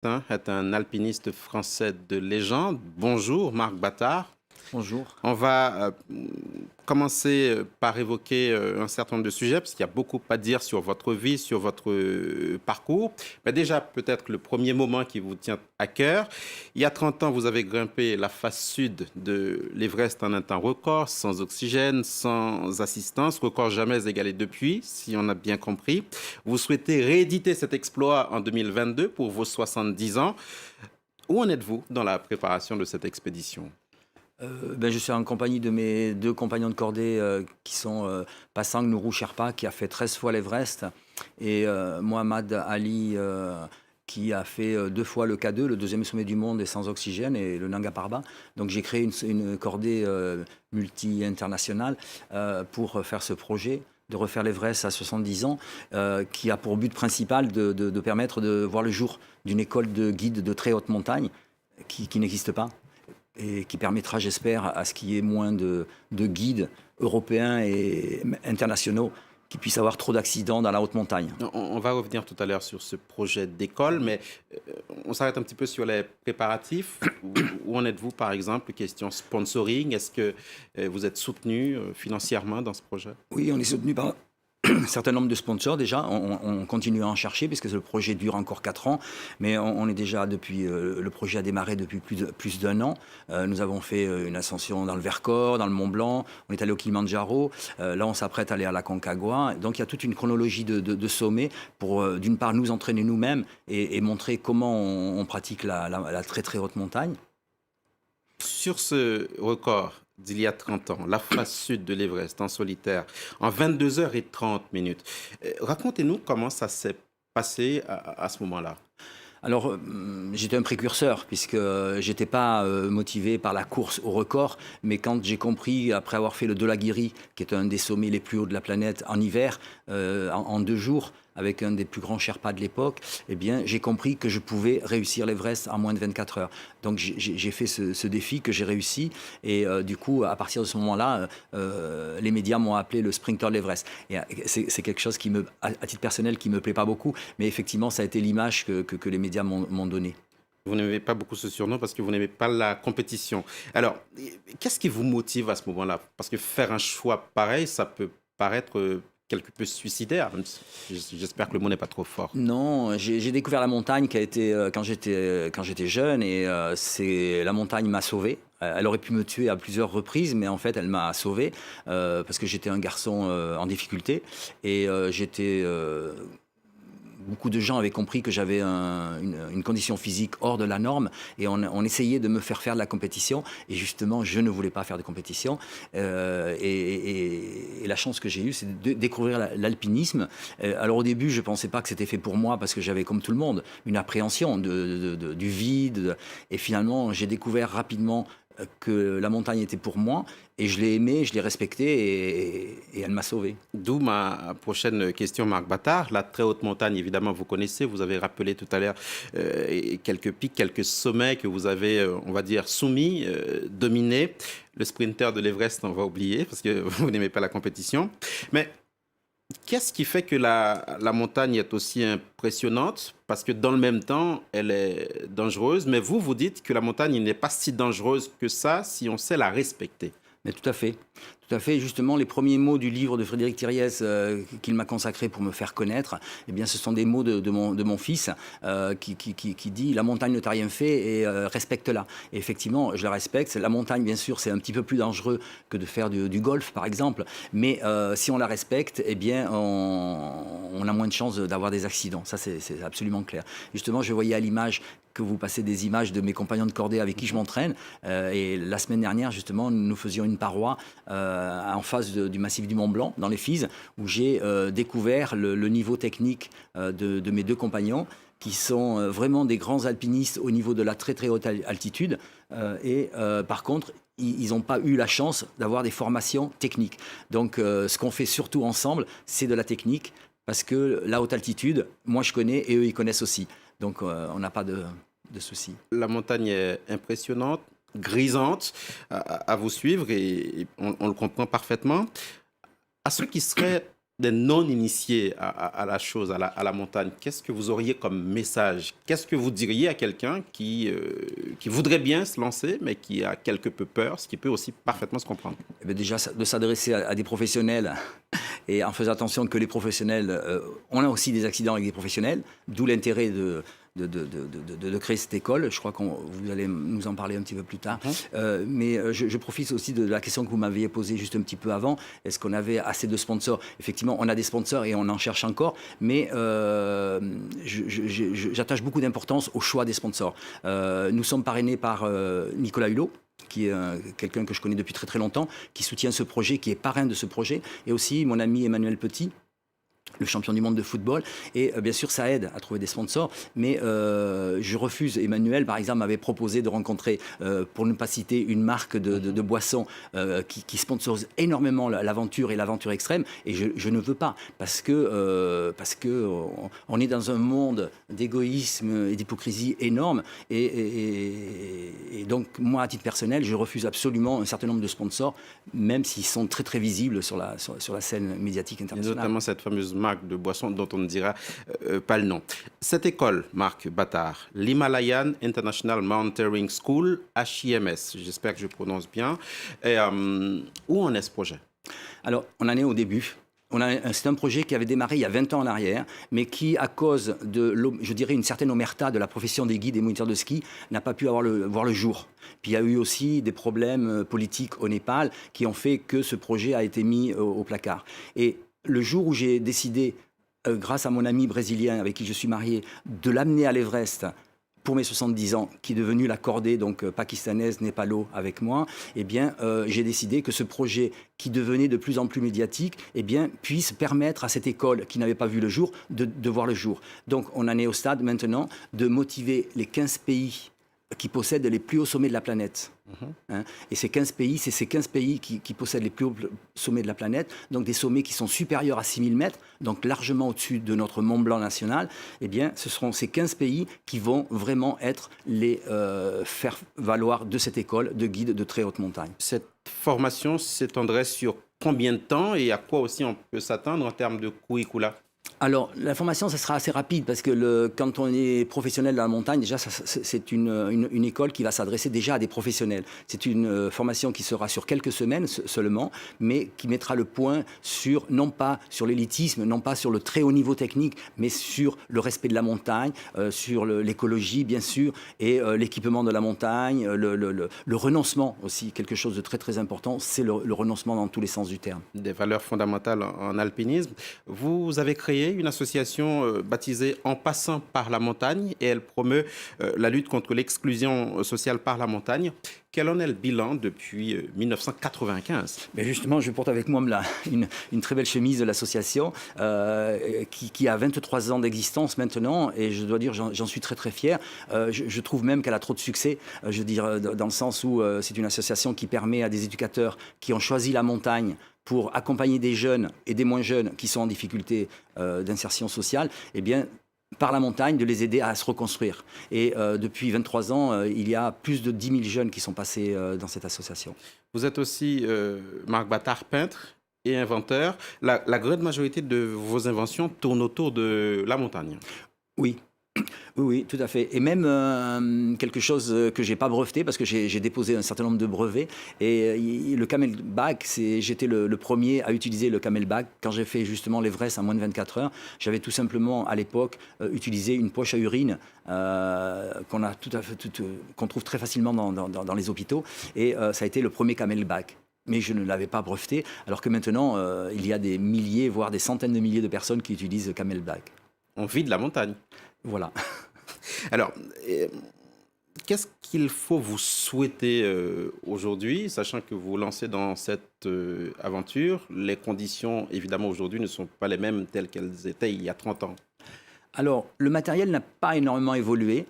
Est un alpiniste français de légende. Bonjour Marc Battard. Bonjour. On va commencer par évoquer un certain nombre de sujets, parce qu'il y a beaucoup à dire sur votre vie, sur votre parcours. Mais déjà, peut-être le premier moment qui vous tient à cœur. Il y a 30 ans, vous avez grimpé la face sud de l'Everest en un temps record, sans oxygène, sans assistance, record jamais égalé depuis, si on a bien compris. Vous souhaitez rééditer cet exploit en 2022 pour vos 70 ans. Où en êtes-vous dans la préparation de cette expédition ? Je suis en compagnie de mes deux compagnons de cordée qui sont Pasang Nourou Sherpa, qui a fait 13 fois l'Everest, et Mohamed Ali, qui a fait 2 fois le K2, le deuxième sommet du monde et sans oxygène, et le Nanga Parbat. Donc j'ai créé une cordée multi-internationale pour faire ce projet de refaire l'Everest à 70 ans, qui a pour but principal de permettre de voir le jour d'une école de guides de très haute montagne qui n'existe pas, et qui permettra, j'espère, à ce qu'il y ait moins de guides européens et internationaux qui puissent avoir trop d'accidents dans la haute montagne. On va revenir tout à l'heure sur ce projet d'école, mais on s'arrête un petit peu sur les préparatifs. Où en êtes-vous, par exemple, question sponsoring? Est-ce que vous êtes soutenu financièrement dans ce projet? Oui, on est soutenu par un certain nombre de sponsors déjà. On continue à en chercher puisque le projet dure encore 4 ans, mais on est déjà depuis, le projet a démarré depuis plus d'un an. Nous avons fait une ascension dans le Vercors, dans le Mont Blanc, on est allé au Kilimandjaro, là on s'apprête à aller à la Concagua. Donc il y a toute une chronologie de sommets pour d'une part nous entraîner nous-mêmes et montrer comment on pratique la très très haute montagne. Sur ce record d'il y a 30 ans, la face sud de l'Everest en solitaire, en 22h30. Racontez-nous comment ça s'est passé à ce moment-là. Alors, j'étais un précurseur, puisque j'étais pas motivé par la course au record, mais quand j'ai compris, après avoir fait le Dhaulagiri, qui est un des sommets les plus hauts de la planète en hiver, en 2 jours, avec un des plus grands Sherpas de l'époque, eh bien, j'ai compris que je pouvais réussir l'Everest en moins de 24 heures. Donc, j'ai fait ce défi que j'ai réussi, et du coup, à partir de ce moment-là, les médias m'ont appelé le sprinter de l'Everest. Et c'est quelque chose qui à titre personnel, qui me plaît pas beaucoup, mais effectivement, ça a été l'image que les médias m'ont donnée. Vous n'aimez pas beaucoup ce surnom parce que vous n'aimez pas la compétition. Alors, qu'est-ce qui vous motive à ce moment-là? Parce que faire un choix pareil, ça peut paraître quelque peu suicidaire, même si j'espère que le mot n'est pas trop fort. Non, j'ai découvert la montagne qui a été quand j'étais jeune, et la montagne m'a sauvé. Elle aurait pu me tuer à plusieurs reprises, mais en fait, elle m'a sauvé parce que j'étais un garçon en difficulté, et beaucoup de gens avaient compris que j'avais une condition physique hors de la norme, et on essayait de me faire de la compétition, et justement je ne voulais pas faire de compétition, et la chance que j'ai eue, c'est de découvrir l'alpinisme. Alors au début je ne pensais pas que c'était fait pour moi, parce que j'avais, comme tout le monde, une appréhension du vide, et finalement j'ai découvert rapidement que la montagne était pour moi, et je l'ai aimée, je l'ai respectée, et elle m'a sauvé. D'où ma prochaine question, Marc Battard. La très haute montagne, évidemment, vous connaissez. Vous avez rappelé tout à l'heure quelques pics, quelques sommets que vous avez, on va dire, soumis, dominés. Le sprinter de l'Everest, on va oublier, parce que vous n'aimez pas la compétition. Mais qu'est-ce qui fait que la montagne est aussi impressionnante? Parce que dans le même temps, elle est dangereuse. Mais vous dites que la montagne n'est pas si dangereuse que ça si on sait la respecter. Mais tout à fait. Tout à fait. Justement, les premiers mots du livre de Frédéric Thiriez qu'il m'a consacré pour me faire connaître, eh bien, ce sont des mots de mon fils qui dit « La montagne ne t'a rien fait, et respecte-la ». Et effectivement, je la respecte. La montagne, bien sûr, c'est un petit peu plus dangereux que de faire du golf, par exemple. Mais si on la respecte, eh bien, on a moins de chances d'avoir des accidents. Ça, c'est absolument clair. Justement, je voyais à l'image que vous passez des images de mes compagnons de cordée avec qui je m'entraîne. Et la semaine dernière, justement, nous faisions une paroi en face du massif du Mont Blanc, dans les Fises, où j'ai découvert le niveau technique de mes deux compagnons, qui sont vraiment des grands alpinistes au niveau de la très très haute altitude. Par contre, ils n'ont pas eu la chance d'avoir des formations techniques. Donc ce qu'on fait surtout ensemble, c'est de la technique, parce que la haute altitude, moi je connais, et eux ils connaissent aussi. Donc on n'a pas de soucis. La montagne est impressionnante, grisante à vous suivre, et on le comprend parfaitement. À ceux qui seraient des non-initiés à la chose, à la montagne, qu'est-ce que vous auriez comme message? Qu'est-ce que vous diriez à quelqu'un qui voudrait bien se lancer, mais qui a quelque peu peur, ce qui peut aussi parfaitement se comprendre? Eh bien, déjà, de s'adresser à des professionnels, et en faisant attention que les professionnels, on a aussi des accidents avec des professionnels, d'où l'intérêt de créer cette école. Je crois que vous allez nous en parler un petit peu plus tard. Mais je profite aussi de la question que vous m'aviez posée juste un petit peu avant. Est-ce qu'on avait assez de sponsors? Effectivement, on a des sponsors et on en cherche encore, mais j'attache beaucoup d'importance au choix des sponsors. Nous sommes parrainés par Nicolas Hulot, qui est quelqu'un que je connais depuis très très longtemps, qui soutient ce projet, qui est parrain de ce projet, et aussi mon ami Emmanuel Petit, le champion du monde de football. Et bien sûr, ça aide à trouver des sponsors. Mais je refuse. Emmanuel, par exemple, m'avait proposé de rencontrer, pour ne pas citer, une marque de boissons qui sponsorise énormément l'aventure et l'aventure extrême. Et je ne veux pas. Parce que on est dans un monde d'égoïsme et d'hypocrisie énorme. Et donc, moi, à titre personnel, je refuse absolument un certain nombre de sponsors, même s'ils sont très, très visibles sur la scène médiatique internationale. Et notamment cette fameuse marque de boisson dont on ne dira pas le nom. Cette école, Marc Battard, l'Himalayan International Mountaineering School, HIMS, j'espère que je prononce bien. Et, où en est ce projet? Alors, on en est au début. C'est un projet qui avait démarré il y a 20 ans en arrière, mais qui, à cause de, je dirais, une certaine omerta de la profession des guides et moniteurs de ski, n'a pas pu voir le jour. Puis il y a eu aussi des problèmes politiques au Népal qui ont fait que ce projet a été mis au placard. Et le jour où j'ai décidé, grâce à mon ami brésilien avec qui je suis marié, de l'amener à l'Everest pour mes 70 ans, qui est devenu la cordée donc pakistanaise, népalo avec moi, eh bien, j'ai décidé que ce projet qui devenait de plus en plus médiatique, eh bien, puisse permettre à cette école qui n'avait pas vu le jour de voir le jour. Donc, on en est au stade maintenant de motiver les 15 pays qui possèdent les plus hauts sommets de la planète. Hein, et ces 15 pays, c'est ces 15 pays qui possèdent les plus hauts sommets de la planète, donc des sommets qui sont supérieurs à 6000 mètres, donc largement au-dessus de notre Mont Blanc national. Eh bien, ce seront ces 15 pays qui vont vraiment être les faire valoir de cette école de guides de très haute montagne. Cette formation s'étendrait sur combien de temps et à quoi aussi on peut s'attendre en termes de curricula? Alors, la formation, ça sera assez rapide parce que quand on est professionnel dans la montagne, déjà, c'est une école qui va s'adresser déjà à des professionnels. C'est une formation qui sera sur quelques semaines seulement, mais qui mettra le point sur, non pas sur l'élitisme, non pas sur le très haut niveau technique, mais sur le respect de la montagne, sur l'écologie, bien sûr, et l'équipement de la montagne, le renoncement aussi, quelque chose de très, très important, c'est le renoncement dans tous les sens du terme. Des valeurs fondamentales en alpinisme. Vous avez créé une association baptisée En passant par la montagne et elle promeut la lutte contre l'exclusion sociale par la montagne. Quel en est le bilan depuis 1995? Mais justement, je porte avec moi une très belle chemise de l'association qui a 23 ans d'existence maintenant et je dois dire j'en suis très très fier. Je trouve même qu'elle a trop de succès, je veux dire dans le sens où c'est une association qui permet à des éducateurs qui ont choisi la montagne pour accompagner des jeunes et des moins jeunes qui sont en difficulté d'insertion sociale, eh bien, par la montagne, de les aider à se reconstruire. Et depuis 23 ans, il y a plus de 10 000 jeunes qui sont passés dans cette association. Vous êtes aussi, Marc Battard, peintre et inventeur. La grande majorité de vos inventions tournent autour de la montagne. Oui. Oui, tout à fait. Et même quelque chose que je n'ai pas breveté parce que j'ai déposé un certain nombre de brevets. Et le camelback, j'étais le premier à utiliser le camelback. Quand j'ai fait justement l'Everest en moins de 24 heures, j'avais tout simplement à l'époque utilisé une poche à urine qu'on trouve très facilement dans les hôpitaux. Et ça a été le premier camelback. Mais je ne l'avais pas breveté, alors que maintenant, il y a des milliers, voire des centaines de milliers de personnes qui utilisent le camelback. On vit de la montagne. Voilà. Alors, qu'est-ce qu'il faut vous souhaiter aujourd'hui, sachant que vous lancez dans cette aventure? Les conditions, évidemment, aujourd'hui ne sont pas les mêmes telles qu'elles étaient il y a 30 ans. Alors, le matériel n'a pas énormément évolué.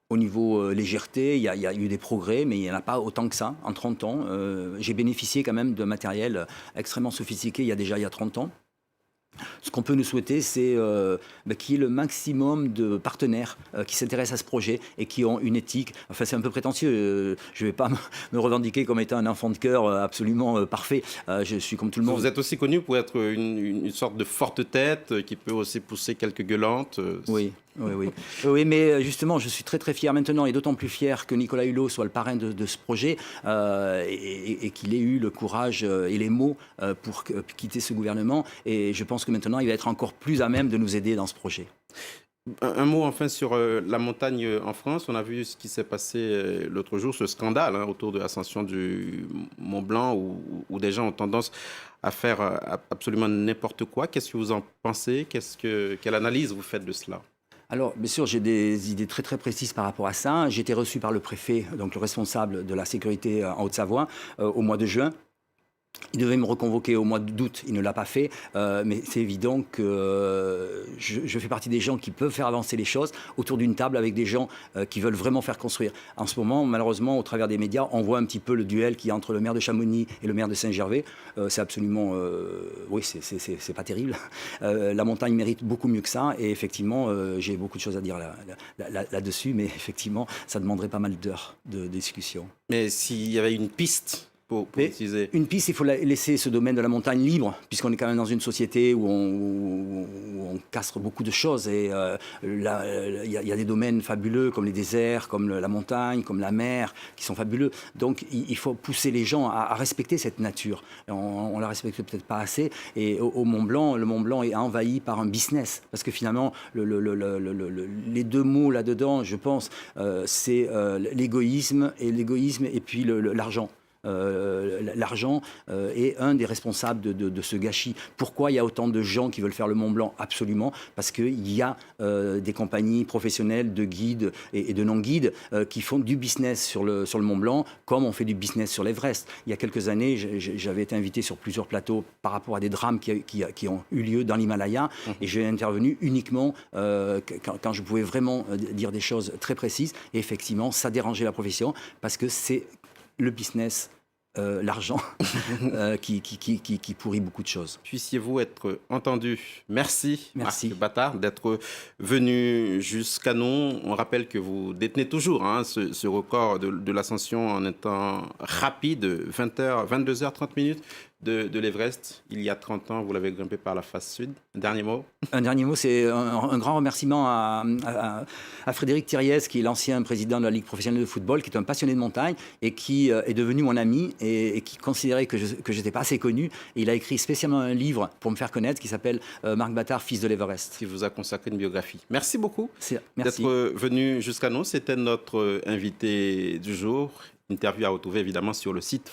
Au niveau légèreté, il y a eu des progrès, mais il n'y en a pas autant que ça en 30 ans. J'ai bénéficié quand même de matériel extrêmement sophistiqué il y a 30 ans. Ce qu'on peut nous souhaiter, c'est qu'il y ait le maximum de partenaires qui s'intéressent à ce projet et qui ont une éthique. Enfin, c'est un peu prétentieux. Je ne vais pas me revendiquer comme étant un enfant de cœur absolument parfait. Je suis comme tout le monde. Vous êtes aussi connu pour être une sorte de forte tête qui peut aussi pousser quelques gueulantes. Oui. Oui, mais justement, je suis très très fier maintenant, et d'autant plus fier que Nicolas Hulot soit le parrain de ce projet et qu'il ait eu le courage et les mots pour quitter ce gouvernement. Et je pense que maintenant, il va être encore plus à même de nous aider dans ce projet. Un mot enfin sur la montagne en France. On a vu ce qui s'est passé l'autre jour, ce scandale autour de l'ascension du Mont Blanc où des gens ont tendance à faire absolument n'importe quoi. Qu'est-ce que vous en pensez? Quelle analyse vous faites de cela? Alors, bien sûr, j'ai des idées très très précises par rapport à ça. J'ai été reçu par le préfet, donc le responsable de la sécurité en Haute-Savoie, au mois de juin. Il devait me reconvoquer au mois d'août, il ne l'a pas fait, mais c'est évident que je fais partie des gens qui peuvent faire avancer les choses autour d'une table avec des gens qui veulent vraiment faire construire. En ce moment, malheureusement, au travers des médias, on voit un petit peu le duel qu'il y a entre le maire de Chamonix et le maire de Saint-Gervais. C'est absolument... oui, c'est pas terrible. La montagne mérite beaucoup mieux que ça, et effectivement, j'ai beaucoup de choses à dire là-dessus, mais effectivement, ça demanderait pas mal d'heures de discussion. Mais s'il y avait une piste... Une piste, il faut laisser ce domaine de la montagne libre, puisqu'on est quand même dans une société où on castre beaucoup de choses. Et il y a des domaines fabuleux comme les déserts, comme la montagne, comme la mer, qui sont fabuleux. Donc il faut pousser les gens à respecter cette nature. On ne la respecte peut-être pas assez. Et au Mont Blanc, le Mont Blanc est envahi par un business. Parce que finalement, les deux mots là-dedans, je pense, c'est l'égoïsme et puis l'argent. L'argent est un des responsables de ce gâchis. Pourquoi il y a autant de gens qui veulent faire le Mont Blanc? Absolument, parce qu'il y a des compagnies professionnelles de guides et de non-guides qui font du business sur le Mont Blanc, comme on fait du business sur l'Everest. Il y a quelques années, j'avais été invité sur plusieurs plateaux par rapport à des drames qui ont eu lieu dans l'Himalaya, et j'ai intervenu uniquement quand je pouvais vraiment dire des choses très précises. Et effectivement, ça dérangeait la profession, parce que c'est le business, l'argent qui pourrit beaucoup de choses. Puissiez-vous être entendu. Merci, Merci. Marc Battard, d'être venu jusqu'à nous. On rappelle que vous détenez toujours ce record de l'ascension en un temps rapide, 22h30 de l'Everest. Il y a 30 ans, vous l'avez grimpé par la face sud. Un dernier mot? Un dernier mot, c'est un grand remerciement à Frédéric Thiriez, qui est l'ancien président de la Ligue professionnelle de football, qui est un passionné de montagne et qui est devenu mon ami et qui considérait que je n'étais pas assez connu. Et il a écrit spécialement un livre pour me faire connaître qui s'appelle Marc Battard, fils de l'Everest. Qui vous a consacré une biographie. Merci beaucoup d'être venu jusqu'à nous. C'était notre invité du jour. Interview à retrouver évidemment sur le site